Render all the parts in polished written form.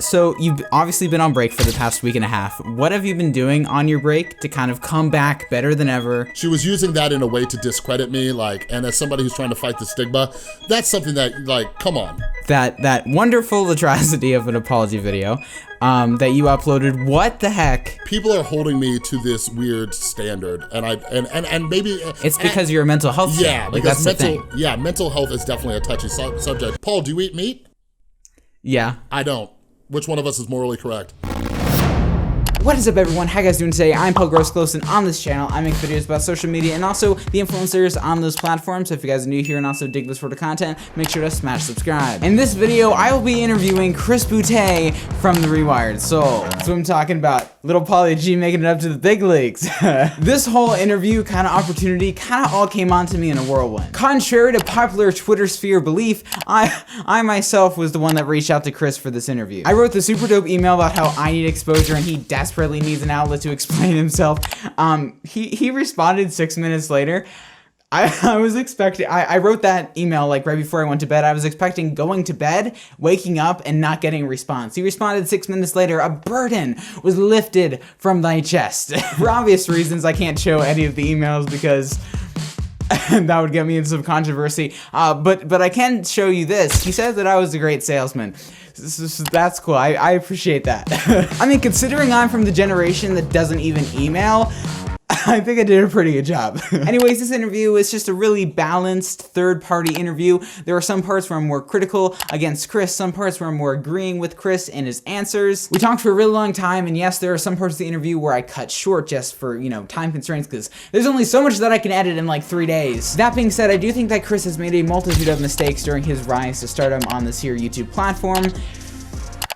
So you've obviously been on break for the past week and a half. What have you been doing on your break to kind of come back better than ever? She was using that in a way to discredit me, and as somebody who's trying to fight the stigma, that's something that, come on. That wonderful atrocity of an apology video that you uploaded. What the heck? People are holding me to this weird standard, and maybe it's because you're a mental health. Yeah, because that's the thing. Yeah, mental health is definitely a touchy subject. Paul, do you eat meat? Yeah. I don't. Which one of us is morally correct? What is up, everyone? How you guys doing today? I'm Paul Groseclose, and on this channel, I make videos about social media and also the influencers on those platforms. So if you guys are new here and also dig this sort of content, make sure to smash subscribe. In this video, I will be interviewing Chris Boutte from the Rewired Soul. That's what I'm talking about. Little Pauly G making it up to the big leagues. This whole interview kind of opportunity kind of all came onto me in a whirlwind. Contrary to popular Twitter sphere belief, I myself was the one that reached out to Chris for this interview. I wrote the super dope email about how I need exposure and he desperately needs an outlet to explain himself. He responded 6 minutes later. I was expecting, I wrote that email like right before I went to bed. I was expecting going to bed, waking up, and not getting a response. He responded 6 minutes later. A burden was lifted from thy chest. For obvious reasons, I can't show any of the emails because that would get me into some controversy. But I can show you this. He said that I was a great salesman. That's cool. I appreciate that. I mean, considering I'm from the generation that doesn't even email, I think I did a pretty good job. Anyways, this interview is just a really balanced third-party interview. There are some parts where I'm more critical against Chris, some parts where I'm more agreeing with Chris and his answers. We talked for a really long time, and yes, there are some parts of the interview where I cut short just for, time constraints, because there's only so much that I can edit in like 3 days. That being said, I do think that Chris has made a multitude of mistakes during his rise to stardom on this here YouTube platform.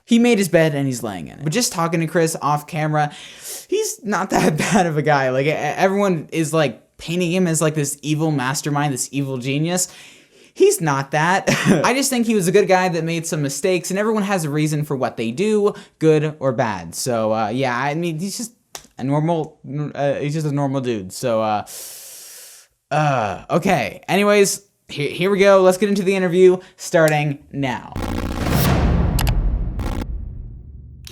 He made his bed and he's laying in it. But just talking to Chris off camera, he's not that bad of a guy. Like, everyone is like painting him as like this evil mastermind, this evil genius. He's not that. I just think he was a good guy that made some mistakes, and everyone has a reason for what they do, good or bad. So yeah, I mean, he's just a normal dude. So okay. Anyways, here we go. Let's get into the interview starting now.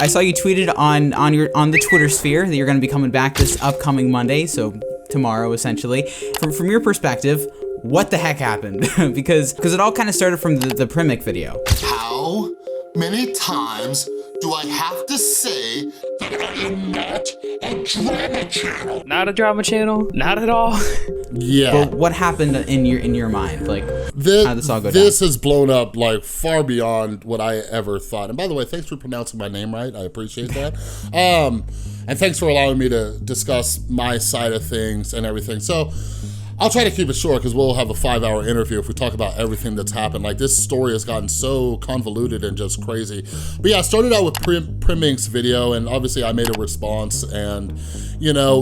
I saw you tweeted on the Twitter sphere that you're going to be coming back this upcoming Monday, so tomorrow essentially. From your perspective, what the heck happened? because it all kind of started from the Primic video. How many times do I have to say that I am not a drama channel? Not a drama channel? Not at all? Yeah. But what happened in your mind? Like, how did this all go down? This has blown up like far beyond what I ever thought. And by the way, thanks for pronouncing my name right. I appreciate that. And thanks for allowing me to discuss my side of things and everything. So I'll try to keep it short because we'll have a 5-hour interview if we talk about everything that's happened. Like, this story has gotten so convoluted and just crazy. But yeah, I started out with Primink's video, and obviously I made a response and,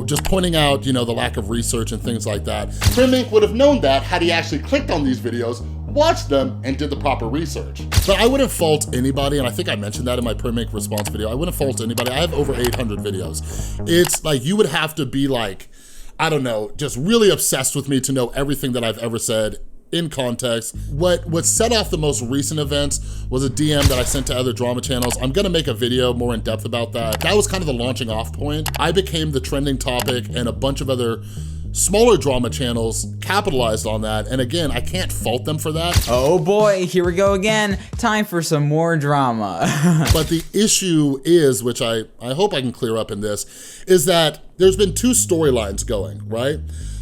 just pointing out, the lack of research and things like that. Primink would have known that had he actually clicked on these videos, watched them, and did the proper research. But I wouldn't fault anybody, and I think I mentioned that in my Primink response video. I wouldn't fault anybody. I have over 800 videos. It's like, you would have to be like, I don't know, just really obsessed with me to know everything that I've ever said in context. What set off the most recent events was a DM that I sent to other drama channels. I'm gonna make a video more in depth about that. That was kind of the launching off point. I became the trending topic, and a bunch of other smaller drama channels capitalized on that, and again, I can't fault them for that. Oh boy, here we go again. Time for some more drama. But the issue is, which I hope I can clear up in this, is that there's been two storylines going, right?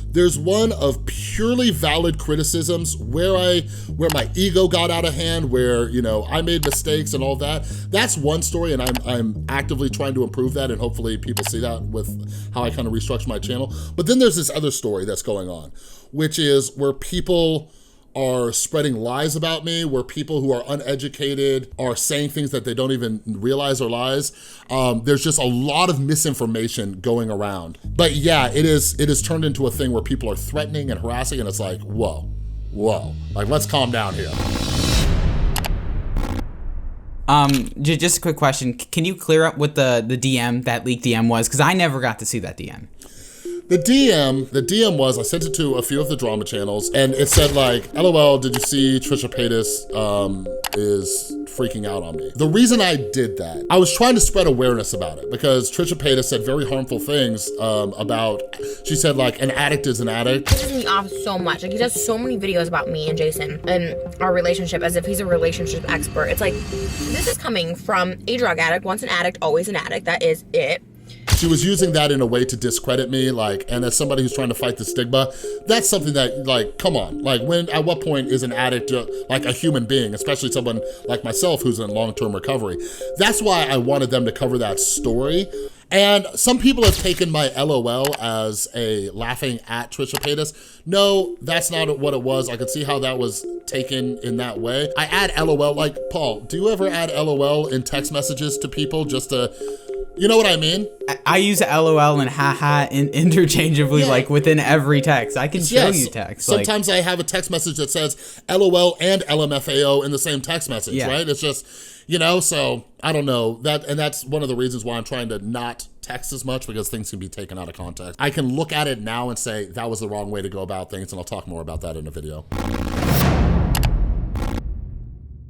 There's one of purely valid criticisms where my ego got out of hand, where, I made mistakes and all that. That's one story, and I'm actively trying to improve that, and hopefully people see that with how I kind of restructure my channel. But then there's this other story that's going on, which is where people are spreading lies about me, where people who are uneducated are saying things that they don't even realize are lies. There's just a lot of misinformation going around. But yeah, it is turned into a thing where people are threatening and harassing, and it's like, whoa, like, let's calm down here. Just a quick question. Can you clear up what the DM, that leaked DM was? Because I never got to see that DM. The DM was, I sent it to a few of the drama channels, and it said like, LOL, did you see Trisha Paytas is freaking out on me? The reason I did that, I was trying to spread awareness about it because Trisha Paytas said very harmful things about, she said like, an addict is an addict. It pisses me off so much. Like, he does so many videos about me and Jason and our relationship as if he's a relationship expert. It's like, this is coming from a drug addict, once an addict, always an addict. That is it. She was using that in a way to discredit me, like, and as somebody who's trying to fight the stigma, that's something that, like, come on. Like, at what point is an addict, like, a human being, especially someone like myself who's in long-term recovery? That's why I wanted them to cover that story. And some people have taken my LOL as a laughing at Trisha Paytas. No, that's not what it was. I could see how that was taken in that way. I add LOL, like, Paul, do you ever add LOL in text messages to people just to, you know what I mean? I use LOL and haha interchangeably, like within every text. I can show you text. Sometimes I have a text message that says LOL and LMFAO in the same text message, right? It's just, you know, so I don't know. That's one of the reasons why I'm trying to not text as much, because things can be taken out of context. I can look at it now and say that was the wrong way to go about things, and I'll talk more about that in a video.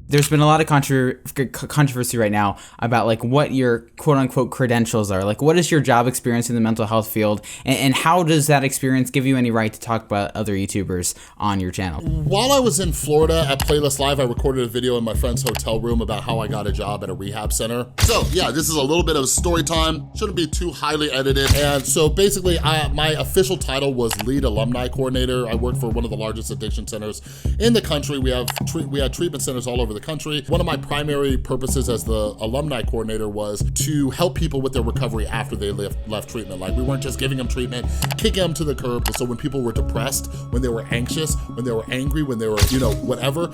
There's been a lot of controversy right now about like what your quote unquote credentials are. Like, what is your job experience in the mental health field, and how does that experience give you any right to talk about other YouTubers on your channel? While I was in Florida at Playlist Live, I recorded a video in my friend's hotel room about how I got a job at a rehab center. So yeah, this is a little bit of story time. Shouldn't be too highly edited. And so basically, my official title was lead alumni coordinator. I worked for one of the largest addiction centers in the country. We had treatment centers all over the country. One of my primary purposes as the alumni coordinator was to help people with their recovery after they left treatment. Like, we weren't just giving them treatment, kicking them to the curb. So when people were depressed, when they were anxious, when they were angry, when they were, you know, whatever,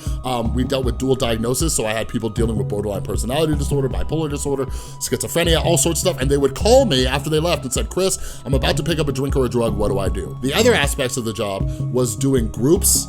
we dealt with dual diagnosis. So I had people dealing with borderline personality disorder, bipolar disorder, schizophrenia, all sorts of stuff. And they would call me after they left and said, Chris, I'm about to pick up a drink or a drug. What do I do? The other aspects of the job was doing groups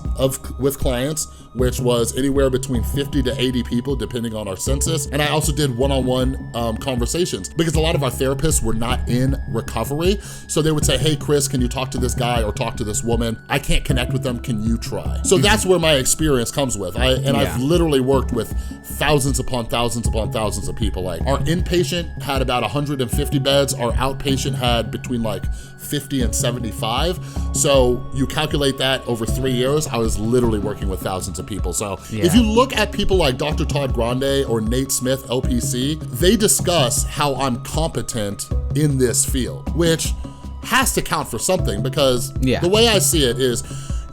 with clients, which was anywhere between 50 to 80 people, depending on our census. And I also did one-on-one conversations, because a lot of our therapists were not in recovery. So they would say, hey, Chris, can you talk to this guy or talk to this woman? I can't connect with them, can you try? So that's where my experience comes with. I've literally worked with thousands upon thousands upon thousands of people. Like, our inpatient had about 150 beds. Our outpatient had between like 50 and 75. So you calculate that over 3 years, I was literally working with thousands of people. So if you look at people like Dr. Todd Grande or Nate Smith, LPC, they discuss how I'm competent in this field, which has to count for something, because the way I see it is,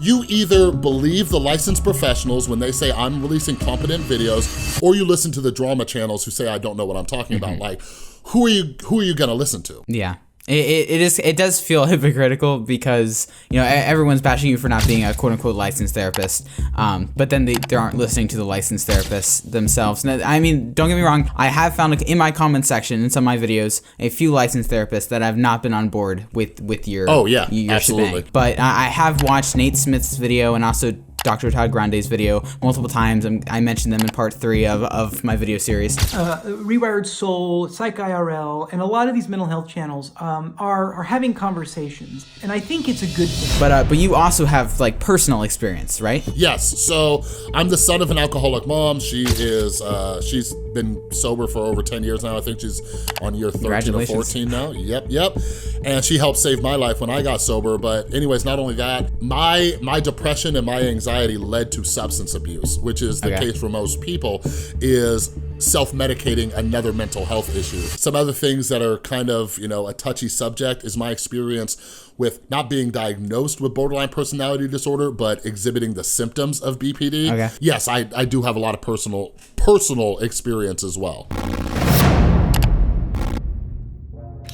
you either believe the licensed professionals when they say I'm releasing competent videos, or you listen to the drama channels who say I don't know what I'm talking about. Like, who are you gonna listen to? Yeah. It does feel hypocritical, because, you know, everyone's bashing you for not being a quote unquote licensed therapist, but then they aren't listening to the licensed therapists themselves. And I mean, don't get me wrong, I have found in my comment section in some of my videos a few licensed therapists that have not been on board with your your absolutely shebang. But I have watched Nate Smith's video and also Dr. Todd Grande's video multiple times. I mentioned them in part 3 of my video series. Rewired Soul, Psych IRL, and a lot of these mental health channels are having conversations, and I think it's a good thing. But you also have like personal experience, right? Yes. So I'm the son of an alcoholic mom. She is she's been sober for over 10 years now. I think she's on year 13 or 14 now. Yep. And she helped save my life when I got sober. But anyways, not only that, my depression and my anxiety led to substance abuse, which is the case for most people, is self-medicating another mental health issue. Some other things that are kind of, you know, a touchy subject is my experience with not being diagnosed with borderline personality disorder, but exhibiting the symptoms of BPD. Yes, I do have a lot of personal experience as well.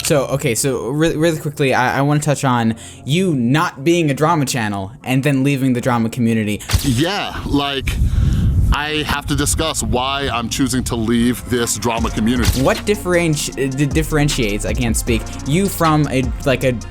So really quickly, I want to touch on you not being a drama channel and then leaving the drama community. Yeah, like, I have to discuss why I'm choosing to leave this drama community. What differentiates, I can't speak, you from a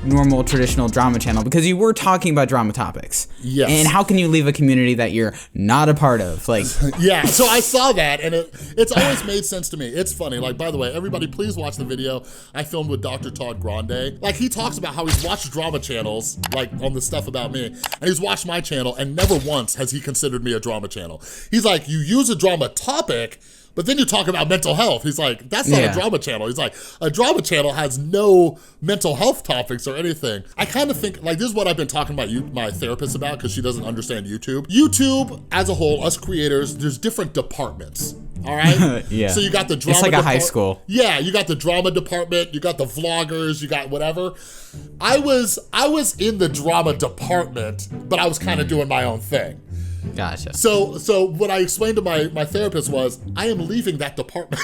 normal traditional drama channel? Because you were talking about drama topics. Yes. And how can you leave a community that you're not a part of? Like, yeah, so I saw that, and it's always made sense to me. It's funny. Like, by the way, everybody, please watch the video I filmed with Dr. Todd Grande. Like, he talks about how he's watched drama channels, like on the stuff about me, and he's watched my channel, and never once has he considered me a drama channel. He's like, you use a drama topic, but then you talk about mental health. He's like, that's not a drama channel. He's like, a drama channel has no mental health topics or anything. I kind of think, like, this is what I've been talking about my therapist about, because she doesn't understand YouTube. YouTube, as a whole, us creators, there's different departments. All right? Yeah. So you got the drama. It's like a high school. Yeah, you got the drama department, you got the vloggers, you got whatever. I was in the drama department, but I was kind of doing my own thing. Gotcha. So what I explained to my therapist was, I am leaving that department.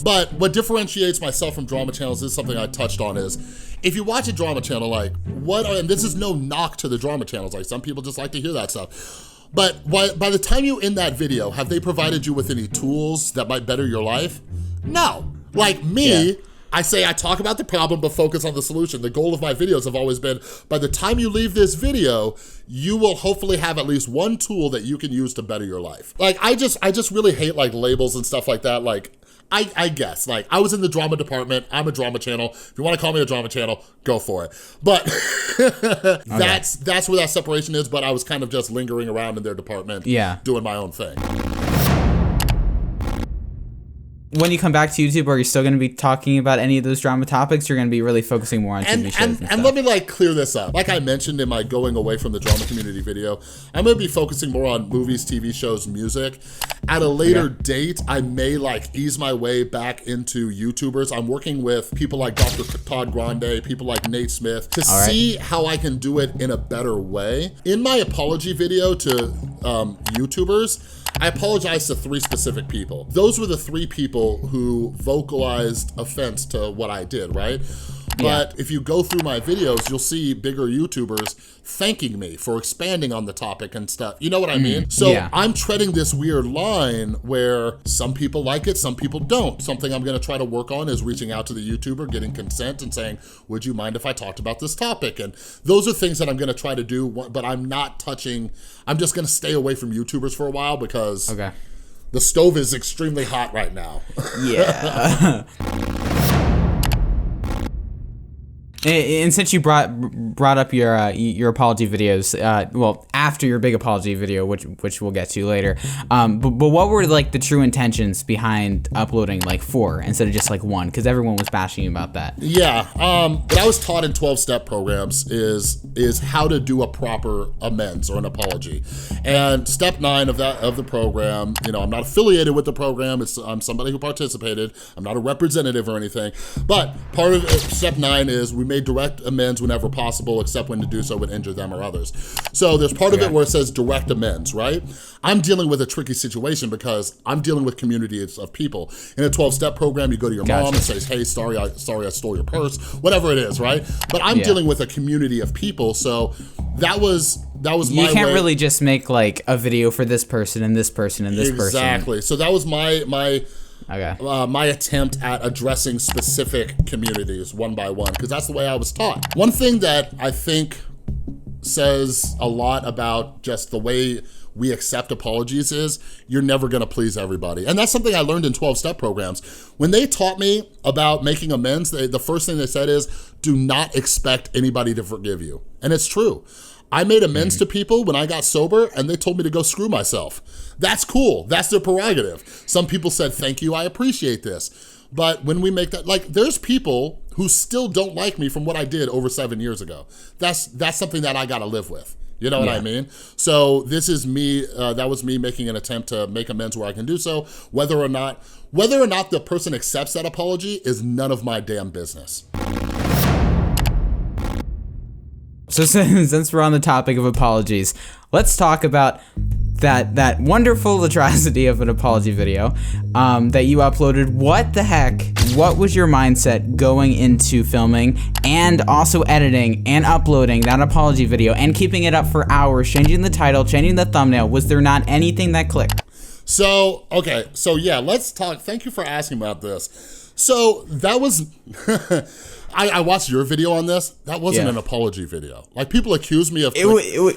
But what differentiates myself from drama channels is something I touched on is, if you watch a drama channel, like, and this is no knock to the drama channels, like some people just like to hear that stuff. But by the time you end that video, have they provided you with any tools that might better your life? No. Like me, I say I talk about the problem, but focus on the solution. The goal of my videos have always been, by the time you leave this video, you will hopefully have at least one tool that you can use to better your life. Like, I just really hate like labels and stuff like that. Like, I guess, like, I was in the drama department. I'm a drama channel. If you want to call me a drama channel, go for it. But that's where that separation is. But I was kind of just lingering around in their department, doing my own thing. When you come back to YouTube, are you still going to be talking about any of those drama topics? You're going to be really focusing more on TV shows and let me like clear this up. Like I mentioned in my going away from the drama community video, I'm going to be focusing more on movies, TV shows, music. At a later date, I may like ease my way back into YouTubers. I'm working with people like Dr. Todd Grande, people like Nate Smith, to see how I can do it in a better way. In my apology video to YouTubers, I apologize to 3 specific people. Those were the 3 people who vocalized offense to what I did, right? But if you go through my videos, you'll see bigger YouTubers thanking me for expanding on the topic and stuff. You know what I mean? So I'm treading this weird line where some people like it, some people don't. Something I'm gonna try to work on is reaching out to the YouTuber, getting consent and saying, would you mind if I talked about this topic? And those are things that I'm gonna try to do, but I'm not touching, I'm just gonna stay away from YouTubers for a while because the stove is extremely hot right now. Yeah. And since you brought up your apology videos, well, after your big apology video, which we'll get to later, but what were like the true intentions behind uploading like 4 instead of just like 1? Because everyone was bashing you about that. Yeah, what I was taught in 12-step programs is how to do a proper amends or an apology. And step 9 of the program, you know, I'm not affiliated with the program. I'm somebody who participated. I'm not a representative or anything. But part of step 9 is we made direct amends whenever possible, except when to do so would injure them or others. So there's part of it where it says direct amends, right? I'm dealing with a tricky situation because I'm dealing with communities of people. In a 12-step program, you go to your mom and say, hey, sorry I stole your purse, whatever it is, right? But I'm dealing with a community of people, so that was my way. You can't really just make like a video for this person and this person and this person. Exactly. So that was my attempt at addressing specific communities one by one, because that's the way I was taught. One thing that I think says a lot about just the way we accept apologies is you're never gonna please everybody. And that's something I learned in 12-step programs. When they taught me about making amends, the first thing they said is, do not expect anybody to forgive you. And it's true. I made amends to people when I got sober and they told me to go screw myself. That's cool, that's their prerogative. Some people said, thank you, I appreciate this. But when we make that, like, there's people who still don't like me from what I did over 7 years ago. That's something that I gotta live with. You know what I mean? So this is me, that was me making an attempt to make amends where I can do so. Whether or not the person accepts that apology is none of my damn business. So since we're on the topic of apologies, let's talk about that wonderful atrocity of an apology video that you uploaded. What the heck? What was your mindset going into filming and also editing and uploading that apology video and keeping it up for hours, changing the title, changing the thumbnail? Was there not anything that clicked? So, okay. So yeah, let's talk. Thank you for asking about this. So that was, I watched your video on this. That wasn't an apology video. Like, people accuse me of, It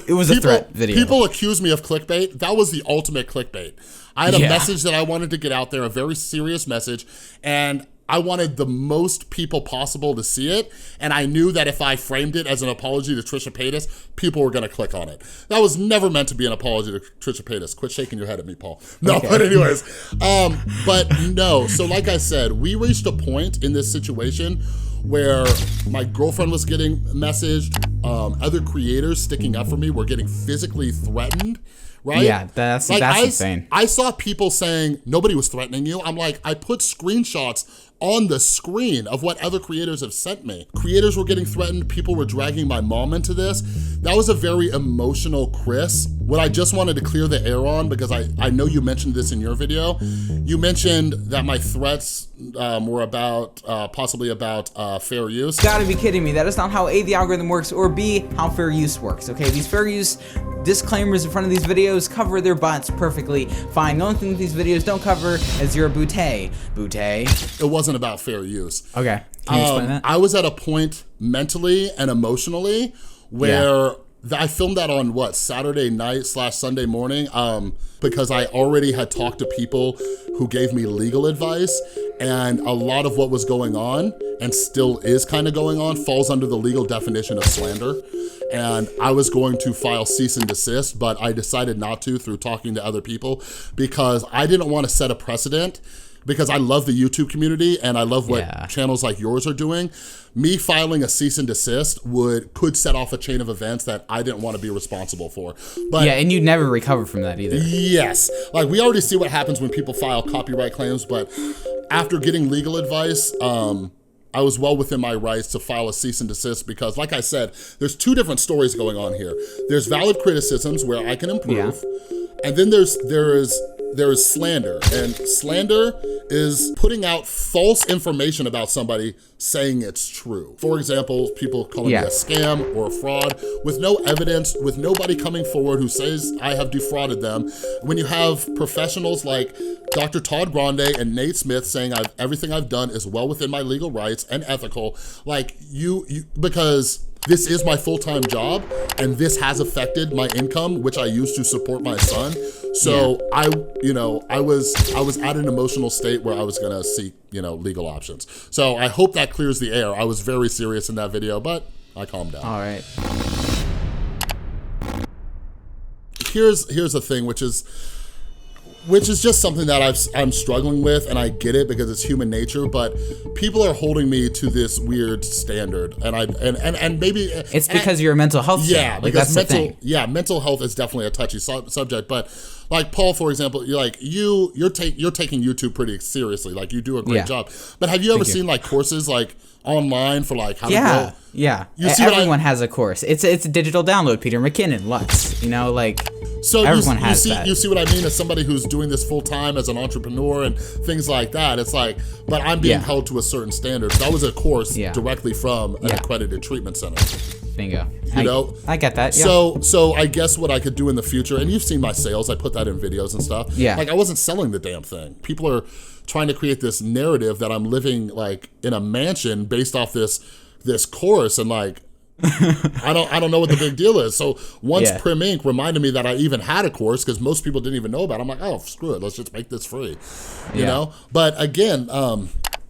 was a threat video. People accuse me of clickbait. That was the ultimate clickbait. I had a message that I wanted to get out there, a very serious message, and I wanted the most people possible to see it, and I knew that if I framed it as an apology to Trisha Paytas, people were gonna click on it. That was never meant to be an apology to Trisha Paytas. Quit shaking your head at me, Paul. No, okay. But anyways, but no, so like I said, we reached a point in this situation where my girlfriend was getting messaged, other creators sticking up for me were getting physically threatened. Right? Yeah, that's insane. I saw people saying nobody was threatening you. I'm like, I put screenshots on the screen of what other creators have sent me. Creators were getting threatened. People were dragging my mom into this. That was a very emotional Chris. What I just wanted to clear the air on, because I know you mentioned this in your video. You mentioned that my threats were about, possibly about fair use. You gotta be kidding me. That is not how A, the algorithm works, or B, how fair use works, okay? These fair use disclaimers in front of these videos cover their butts perfectly fine. The only thing these videos don't cover is your bootay. Bootay. It wasn't about fair use. Okay, can you explain that? I was at a point mentally and emotionally where I filmed that on what, Saturday night / Sunday morning, because I already had talked to people who gave me legal advice, and a lot of what was going on, and still is kind of going on, falls under the legal definition of slander. And I was going to file cease and desist, but I decided not to through talking to other people, because I didn't want to set a precedent, because I love the YouTube community and I love what channels like yours are doing. Me filing a cease and desist could set off a chain of events that I didn't want to be responsible for. But yeah, and you'd never recover from that either. Yes, like we already see what happens when people file copyright claims, but after getting legal advice, I was well within my rights to file a cease and desist, because like I said, there's two different stories going on here. There's valid criticisms where I can improve, and then there is slander, and slander is putting out false information about somebody saying it's true. For example, people calling me a scam or a fraud with no evidence, with nobody coming forward who says I have defrauded them. When you have professionals like Dr. Todd Grande and Nate Smith saying everything I've done is well within my legal rights and ethical, like because this is my full-time job and this has affected my income, which I use to support my son. So I was at an emotional state where I was gonna seek, legal options. So I hope that clears the air. I was very serious in that video, but I calmed down. All right. Here's the thing, which is just something that I'm struggling with, and I get it because it's human nature, but people are holding me to this weird standard, and maybe it's because you're a mental health channel. Like, that's the thing. Yeah, mental health is definitely a touchy subject, but like Paul, for example, you're taking YouTube pretty seriously. Like, you do a great job. But have you ever seen like courses like online for like how to grow? Yeah. Everyone has a course. It's a digital download. Peter McKinnon, Lux. So everyone has that. You see what I mean? As somebody who's doing this full time as an entrepreneur and things like that, it's like, but I'm being held to a certain standard. That was a course directly from an accredited treatment center. Bingo. I get that. Yeah. So I guess what I could do in the future, and you've seen my sales, I put that in videos and stuff. Yeah. Like, I wasn't selling the damn thing. People are trying to create this narrative that I'm living like in a mansion based off this course, and like, I don't know what the big deal is. So once Prim Inc. reminded me that I even had a course, because most people didn't even know about it, I'm like, oh, screw it, let's just make this free. You know? But again,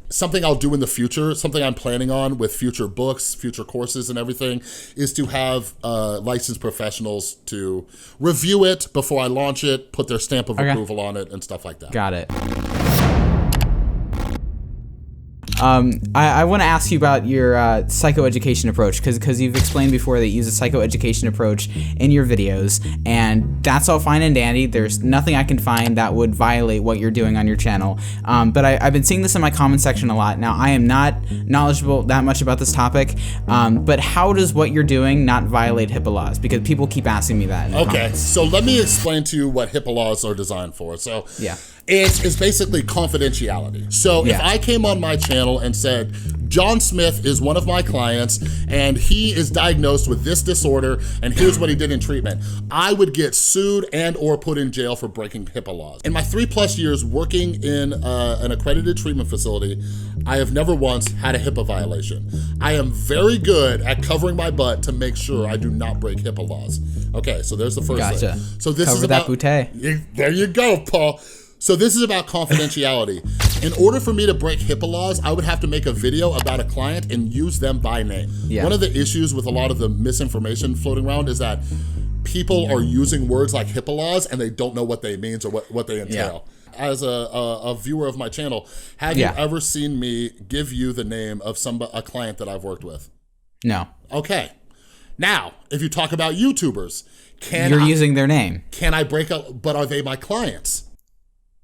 something I'll do in the future, something I'm planning on with future books, future courses and everything, is to have licensed professionals to review it before I launch it, put their stamp of approval on it and stuff like that. Got it. I want to ask you about your psychoeducation approach, because you've explained before that you use a psychoeducation approach in your videos, and that's all fine and dandy. There's nothing I can find that would violate what you're doing on your channel. But I've been seeing this in my comment section a lot. Now, I am not knowledgeable that much about this topic, but how does what you're doing not violate HIPAA laws? Because people keep asking me that in the comments. So let me explain to you what HIPAA laws are designed for. So Yeah. it's basically confidentiality. So if I came on my channel and said, John Smith is one of my clients and he is diagnosed with this disorder and here's what he did in treatment, I would get sued and or put in jail for breaking HIPAA laws. In my 3+ years working in an accredited treatment facility, I have never once had a HIPAA violation. I am very good at covering my butt to make sure I do not break HIPAA laws. Okay, so there's the first thing. So this Cover is about- that bootay. There you go, Paul. So this is about confidentiality. In order for me to break HIPAA laws, I would have to make a video about a client and use them by name. Yeah. One of the issues with a lot of the misinformation floating around is that people are using words like HIPAA laws and they don't know what they mean or what they entail. As a viewer of my channel, have you ever seen me give you the name of a client that I've worked with? No. Okay. Now, if you talk about YouTubers, You're using their name. Can I break up, but are they my clients?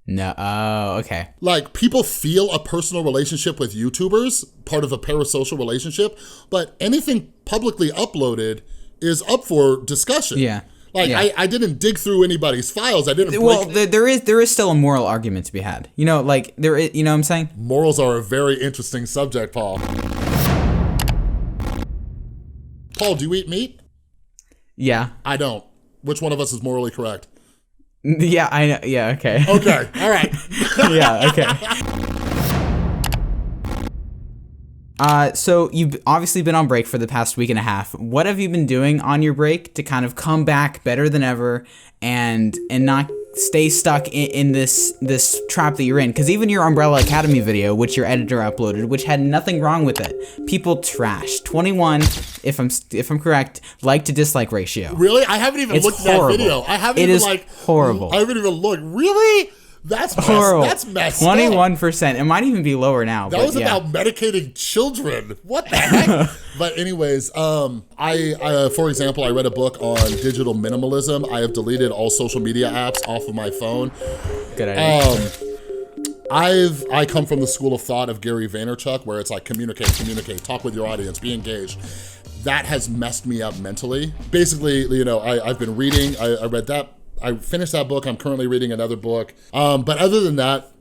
No. Oh, okay. Like, people feel a personal relationship with YouTubers, part of a parasocial relationship, but anything publicly uploaded is up for discussion. Yeah. Like, I didn't dig through anybody's files. I didn't break... Well, there is still a moral argument to be had. You know, like, there is, you know what I'm saying? Morals are a very interesting subject, Paul. Paul, do you eat meat? Yeah. I don't. Which one of us is morally correct? Yeah, I know. Yeah, okay. Okay, all right. Yeah, okay. So you've obviously been on break for the past week and a half. What have you been doing on your break to kind of come back better than ever and not stay stuck in this trap that you're in? Because even your Umbrella Academy video, which your editor uploaded, which had nothing wrong with it, people trashed. 21, if I'm correct, like to dislike ratio. Really? I haven't even looked at that video. I haven't even horrible. I haven't even looked. Really? That's horrible. That's messed 21%. It might even be lower now. That was about medicating children. What the heck? But anyways, I for example, I read a book on digital minimalism. I have deleted all social media apps off of my phone. Good idea. I come from the school of thought of Gary Vaynerchuk, where it's like communicate, talk with your audience, be engaged. That has messed me up mentally. Basically, you know, I've been reading. I read that. I finished that book. I'm currently reading another book. But other than that,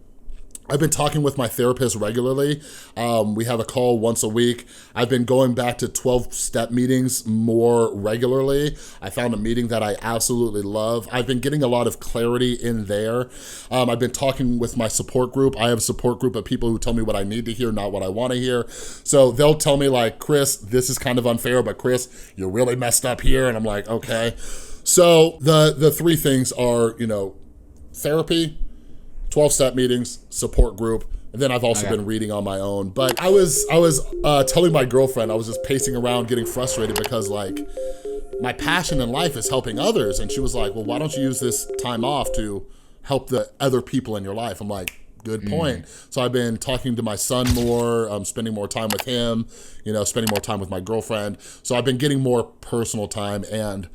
I've been talking with my therapist regularly. We have a call once a week. I've been going back to 12-step meetings more regularly. I found a meeting that I absolutely love. I've been getting a lot of clarity in there. I've been talking with my support group. I have a support group of people who tell me what I need to hear, not what I want to hear. So they'll tell me like, Chris, this is kind of unfair, but Chris, you're really messed up here. And I'm like, okay. So the three things are, you know, therapy, 12-step meetings, support group, and then I've also been reading on my own. But I was telling my girlfriend, I was just pacing around getting frustrated because like my passion in life is helping others. And she was like, well, why don't you use this time off to help the other people in your life? I'm like, good point. So I've been talking to my son more, spending more time with him, you know, spending more time with my girlfriend. So I've been getting more personal time, and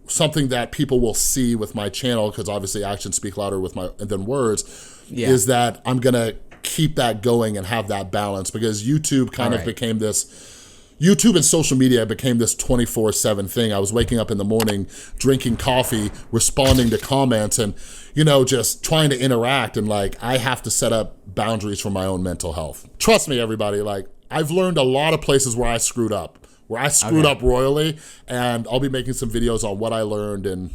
something that people will see with my channel, because obviously actions speak louder than words, is that I'm gonna keep that going and have that balance, because YouTube kind of became this, YouTube and social media became this 24/7 thing. I was waking up in the morning, drinking coffee, responding to comments, and, you know, just trying to interact, and like, I have to set up boundaries for my own mental health. Trust me, everybody, like, I've learned a lot of places where I screwed up. Up royally, and I'll be making some videos on what I learned and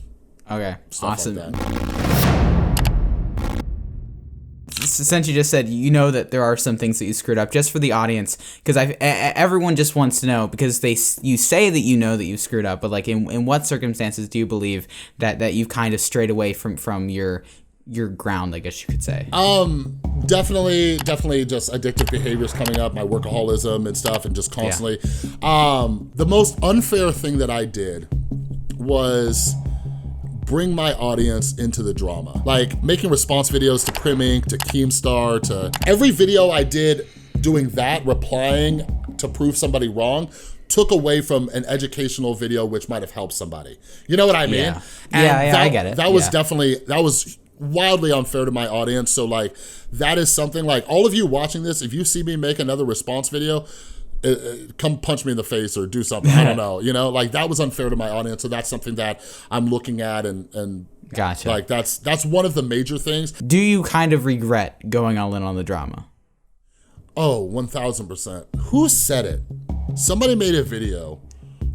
stuff like that. Since you just said, you know, that there are some things that you screwed up, just for the audience, because everyone just wants to know, because you say that you know that you screwed up, but like in what circumstances do you believe that you've kind of strayed away from your ground, I guess you could say? Definitely just addictive behaviors coming up, my workaholism and stuff, and just constantly. The most unfair thing that I did was bring my audience into the drama. Like making response videos to Crim Inc., to Keemstar, to every video I did doing that, replying to prove somebody wrong, took away from an educational video which might have helped somebody. You know what I mean? Yeah. And I get it. That was definitely, that was wildly unfair to my audience. So like, that is something like, all of you watching this, if you see me make another response video, come punch me in the face or do something. I don't know, you know, like that was unfair to my audience. So that's something that I'm looking at and Gotcha. like that's one of the major things. Do you kind of regret going all in on the drama? Oh, 1000%. Who said it? Somebody made a video.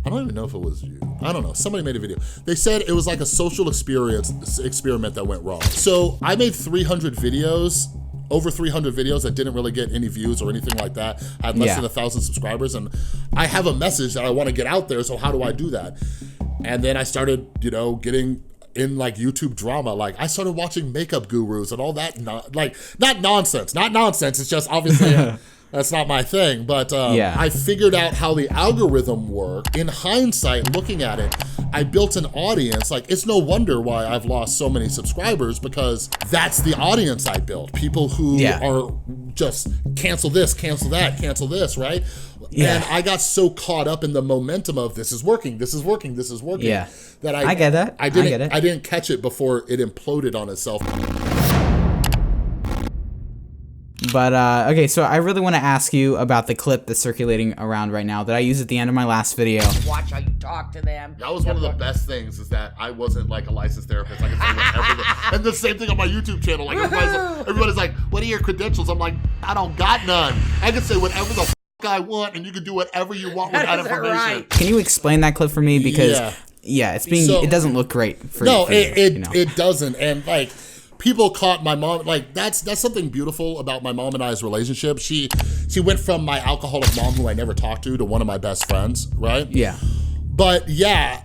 I don't even know if it was you. I don't know. Somebody made a video. They said it was like a social experiment that went wrong. So I made 300 videos, over 300 videos that didn't really get any views or anything like that. I had less than 1,000 subscribers, and I have a message that I want to get out there. So how do I do that? And then I started, you know, getting in like YouTube drama. Like I started watching makeup gurus and all that, not nonsense. It's just obviously that's not my thing, but I figured out how the algorithm worked. In hindsight, looking at it, I built an audience. Like it's no wonder why I've lost so many subscribers, because that's the audience I built. People who are just cancel this, cancel that, cancel this, right? Yeah. And I got so caught up in the momentum of this is working, that I get that. I didn't catch it before it imploded on itself. But, okay, so I really want to ask you about the clip that's circulating around right now that I used at the end of my last video. Watch how you talk to them. That was one of the best things, is that I wasn't like a licensed therapist. I could say whatever. And the same thing on my YouTube channel. Like everybody's like, what are your credentials? I'm like, I don't got none. I can say whatever the I want, and you can do whatever you want with that information. Right. Can you explain that clip for me? Because, it doesn't look great for you. It doesn't. And like, people caught my mom, like that's something beautiful about my mom and I's relationship. She went from my alcoholic mom who I never talked to one of my best friends, right? Yeah. But yeah,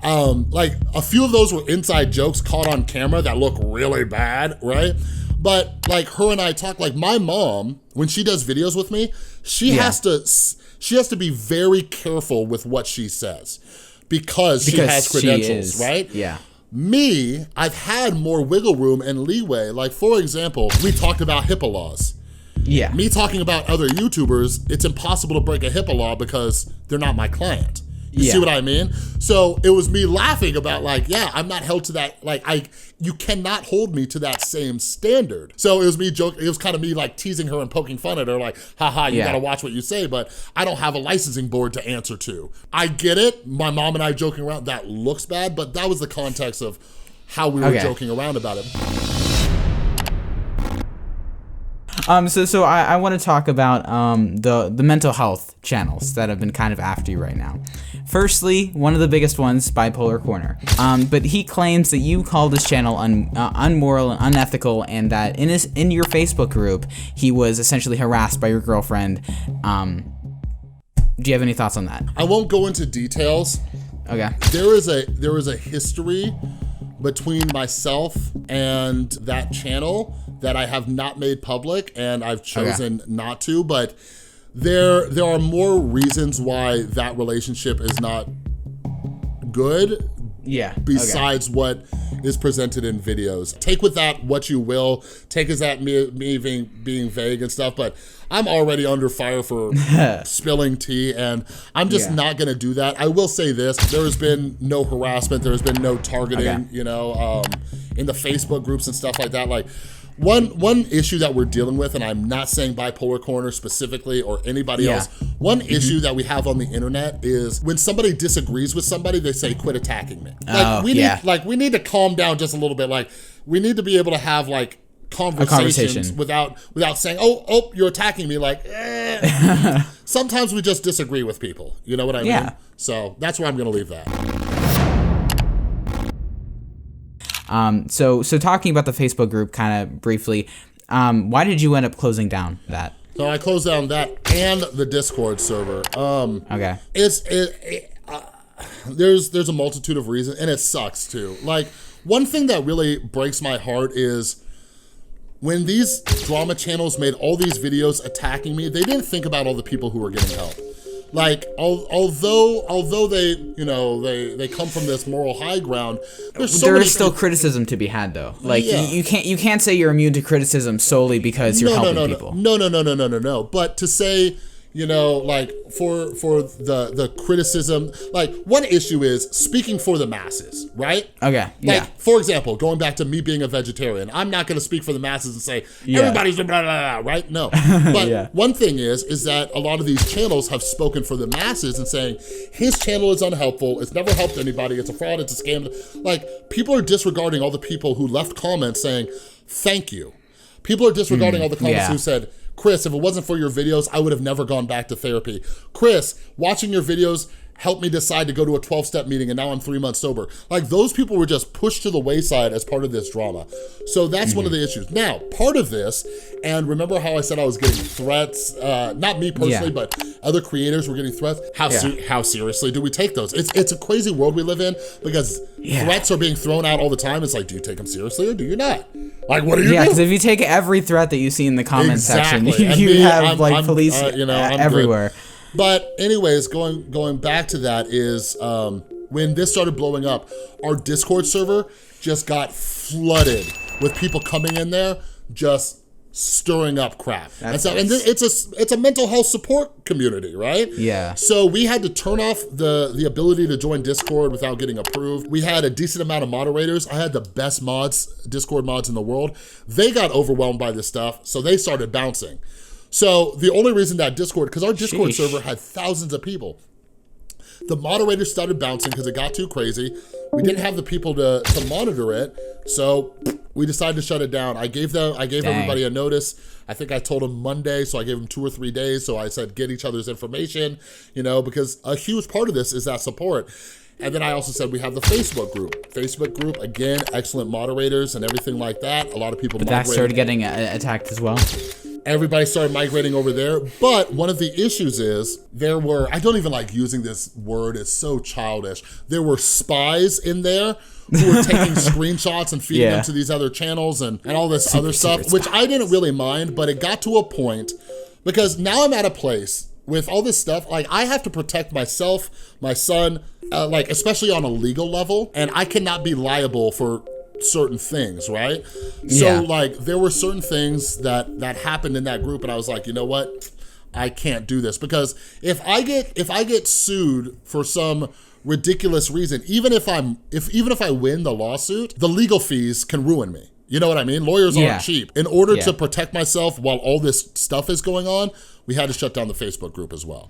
like a few of those were inside jokes caught on camera that look really bad, right? But like her and I talk, like my mom, when she does videos with me, she has to be very careful with what she says because she has credentials, right? Yeah. Me, I've had more wiggle room and leeway. Like, for example, we talked about HIPAA laws. Yeah. Me talking about other YouTubers, it's impossible to break a HIPAA law because they're not my client. You see what I mean? So it was me laughing about like, I'm not held to that. Like you cannot hold me to that same standard. So it was me joking. It was kind of me like teasing her and poking fun at her like, haha, you gotta watch what you say, but I don't have a licensing board to answer to. I get it. My mom and I joking around, that looks bad, but that was the context of how we were joking around about it. So I want to talk about the mental health channels that have been kind of after you right now. Firstly, one of the biggest ones, Bipolar Corner. But he claims that you called his channel unmoral and unethical, and that in your Facebook group, he was essentially harassed by your girlfriend. Do you have any thoughts on that? I won't go into details. Okay. There is a history between myself and that channel that I have not made public, and I've chosen not to, but there are more reasons why that relationship is not good. Yeah. Besides what is presented in videos. Take with that what you will. Take as that me being vague and stuff, but I'm already under fire for spilling tea, and I'm just not gonna do that. I will say this, there has been no harassment, there has been no targeting, you know, in the Facebook groups and stuff like that. Like, one issue that we're dealing with, and I'm not saying Bipolar Corner specifically or anybody else, one issue that we have on the internet is when somebody disagrees with somebody, they say, quit attacking me. Like, we need to calm down just a little bit. Like, we need to be able to have like conversations without saying, oh, you're attacking me. Like, sometimes we just disagree with people. You know what I mean? So that's where I'm gonna leave that. So talking about the Facebook group kind of briefly, why did you end up closing down that? So I closed down that and the Discord server. There's a multitude of reasons, and it sucks too. Like, one thing that really breaks my heart is when these drama channels made all these videos attacking me, they didn't think about all the people who were getting help. Like, although they, you know, they come from this moral high ground, there is still criticism to be had, though. Like, you can't say you're immune to criticism solely because you're helping people. No. But to say, you know, like for the criticism, like one issue is speaking for the masses, right? Okay. Yeah. Like, for example, going back to me being a vegetarian, I'm not going to speak for the masses and say everybody's blah, blah, blah, right? No. But one thing is that a lot of these channels have spoken for the masses and saying his channel is unhelpful. It's never helped anybody. It's a fraud. It's a scam. Like, people are disregarding all the people who left comments saying thank you. People are disregarding all the comments who said, Chris, if it wasn't for your videos, I would have never gone back to therapy. Chris, watching your videos helped me decide to go to a 12-step meeting, and now I'm 3 months sober. Like, those people were just pushed to the wayside as part of this drama. So that's one of the issues. Now, part of this, and remember how I said I was getting threats, not me personally, but other creators were getting threats? How seriously do we take those? It's a crazy world we live in, because threats are being thrown out all the time. It's like, do you take them seriously or do you not? Like, what are you doing? because if you take every threat that you see in the comment section, you have police everywhere. Good. But anyways, going back to that is when this started blowing up, our Discord server just got flooded with people coming in there just stirring up crap. And it's a mental health support community, right? Yeah. So we had to turn off the ability to join Discord without getting approved. We had a decent amount of moderators. I had the best Discord mods in the world. They got overwhelmed by this stuff, so they started bouncing. So the only reason that Discord, because our Discord server had thousands of people, the moderators started bouncing because it got too crazy. We didn't have the people to monitor it, so we decided to shut it down. I gave everybody a notice. I think I told them Monday, so I gave them 2 or 3 days. So I said, get each other's information, you know, because a huge part of this is that support. And then I also said we have the Facebook group. Facebook group, again, excellent moderators and everything like that. A lot of people that started getting attacked as well. Everybody started migrating over there. But one of the issues is there were, I don't even like using this word, it's so childish. There were spies in there who were taking screenshots and feeding them to these other channels and all this other stuff, which I didn't really mind, but it got to a point, because now I'm at a place with all this stuff, like I have to protect myself, my son, like especially on a legal level, and I cannot be liable for certain things, right? So like there were certain things that happened in that group, and I was like, you know what? I can't do this, because if I get sued for some ridiculous reason, even if I win the lawsuit, the legal fees can ruin me. You know what I mean? Lawyers aren't cheap. In order to protect myself while all this stuff is going on, we had to shut down the Facebook group as well.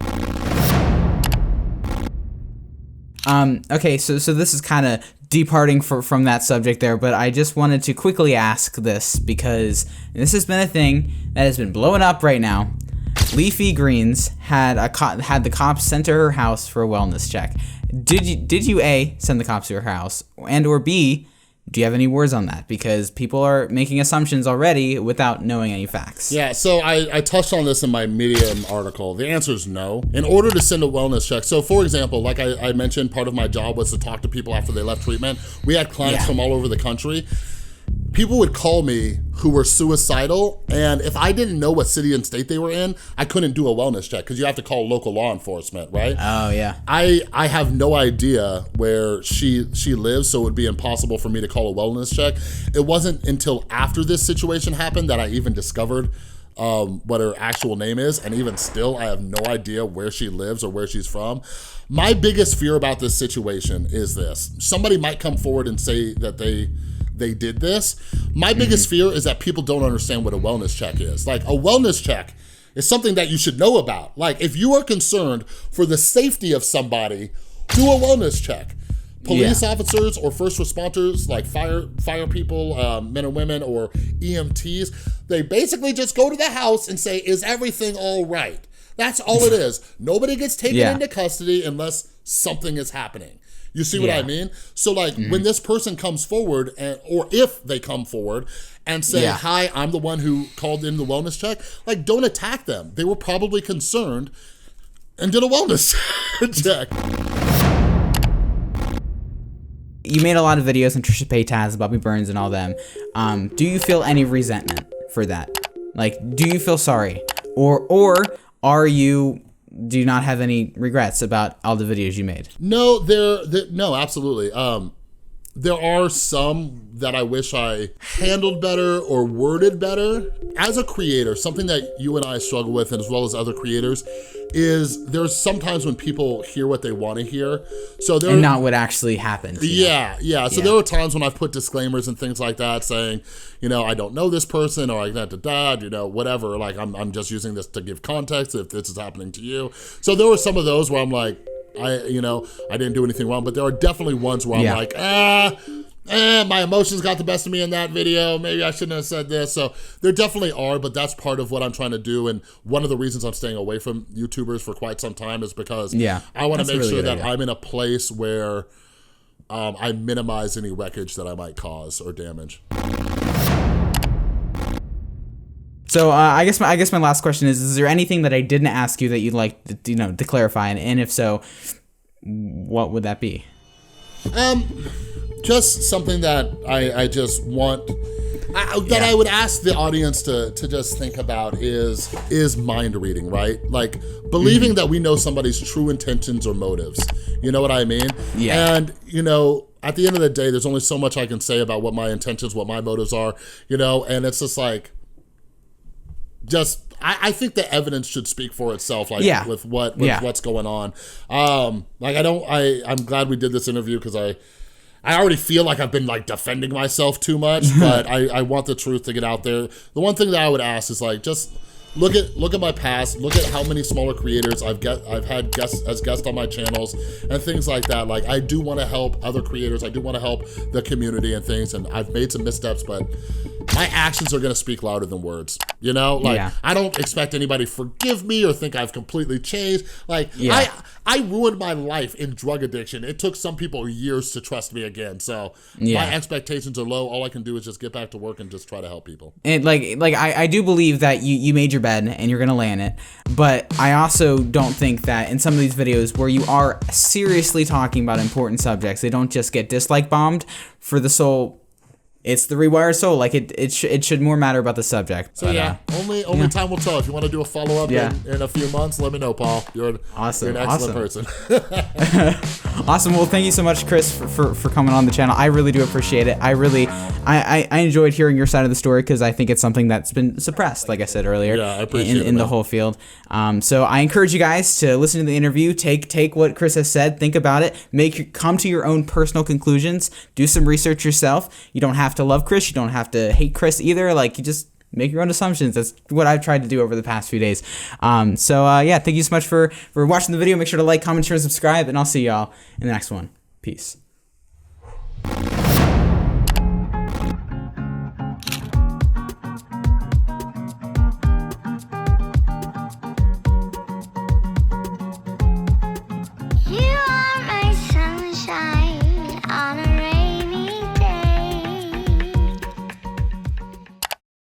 Okay, so this is kind of departing from that subject there, but I just wanted to quickly ask this, because this has been a thing that has been blowing up right now. Leafy Greens had the cops sent to her house for a wellness check. Did you A, send the cops to her house, and or B, do you have any words on that? Because people are making assumptions already without knowing any facts. Yeah, so I touched on this in my Medium article. The answer is no. In order to send a wellness check, so for example, like I mentioned, part of my job was to talk to people after they left treatment. We had clients from all over the country. People would call me who were suicidal, and if I didn't know what city and state they were in, I couldn't do a wellness check, because you have to call local law enforcement, right? Oh, yeah. I have no idea where she lives, so it would be impossible for me to call a wellness check. It wasn't until after this situation happened that I even discovered what her actual name is, and even still, I have no idea where she lives or where she's from. My biggest fear about this situation is this. Somebody might come forward and say that they did this. My biggest fear is that people don't understand what a wellness check is. Like, a wellness check is something that you should know about. Like, if you are concerned for the safety of somebody, do a wellness check. Police officers or first responders, like fire people, men and women, or EMTs, they basically just go to the house and say, is everything all right? That's all it is. Nobody gets taken into custody unless something is happening. You see what I mean? So like when this person comes forward, or if they come forward and say, hi, I'm the one who called in the wellness check, like, don't attack them. They were probably concerned and did a wellness check. You made a lot of videos on Trisha Paytas, Bobby Burns, and all them. Do you feel any resentment for that? Like, do you feel sorry? Or are you do you not have any regrets about all the videos you made? No, no, absolutely. There are some that I wish I handled better or worded better. As a creator, something that you and I struggle with, and as well as other creators, is there's sometimes when people hear what they want to hear. So And not what actually happened. Yeah. So there were times when I've put disclaimers and things like that saying, I don't know this person, or whatever. Like, I'm just using this to give context if this is happening to you. So there were some of those where I'm like, I didn't do anything wrong, but there are definitely ones where I'm like, my emotions got the best of me in that video. Maybe I shouldn't have said this. So there definitely are, but that's part of what I'm trying to do. And one of the reasons I'm staying away from YouTubers for quite some time is because I want to make sure that I'm in a place where I minimize any wreckage that I might cause or damage. So I guess my last question is there anything that I didn't ask you that you'd like to clarify, and if so, what would that be? Just something that I just want I would ask the audience to just think about is mind reading, right? Like believing that we know somebody's true intentions or motives. You know what I mean? Yeah. And at the end of the day, there's only so much I can say about what my intentions, what my motives are, and it's just like, I think the evidence should speak for itself, with what's going on. I'm glad we did this interview because I already feel like I've been defending myself too much, but I want the truth to get out there. The one thing that I would ask is just look at my past, look at how many smaller creators I've had as guests on my channels and things like that. Like, I do want to help other creators. I do want to help the community and things, and I've made some missteps, but my actions are going to speak louder than words. I don't expect anybody to forgive me or think I've completely changed. I ruined my life in drug addiction. It took some people years to trust me again. So my expectations are low. All I can do is just get back to work and just try to help people. And I do believe that you made your bed and you're going to lay in it. But I also don't think that in some of these videos where you are seriously talking about important subjects, they don't just get dislike bombed for the sole. It's the Rewired Soul. It should more matter about the subject. So only time will tell. If you want to do a follow up in a few months, let me know, Paul. You're an excellent person. Awesome. Well, thank you so much, Chris, for coming on the channel. I really do appreciate it. I enjoyed hearing your side of the story because I think it's something that's been suppressed, like I said earlier. Yeah, I appreciate it, in the whole field. So I encourage you guys to listen to the interview. Take what Chris has said. Think about it. Come to your own personal conclusions. Do some research yourself. You don't have to love Chris. You don't have to hate Chris either. You just make your own assumptions. That's what I've tried to do over the past few days. Thank you so much for watching the video. Make sure to like, comment, share, and subscribe, and I'll see y'all in the next one. Peace.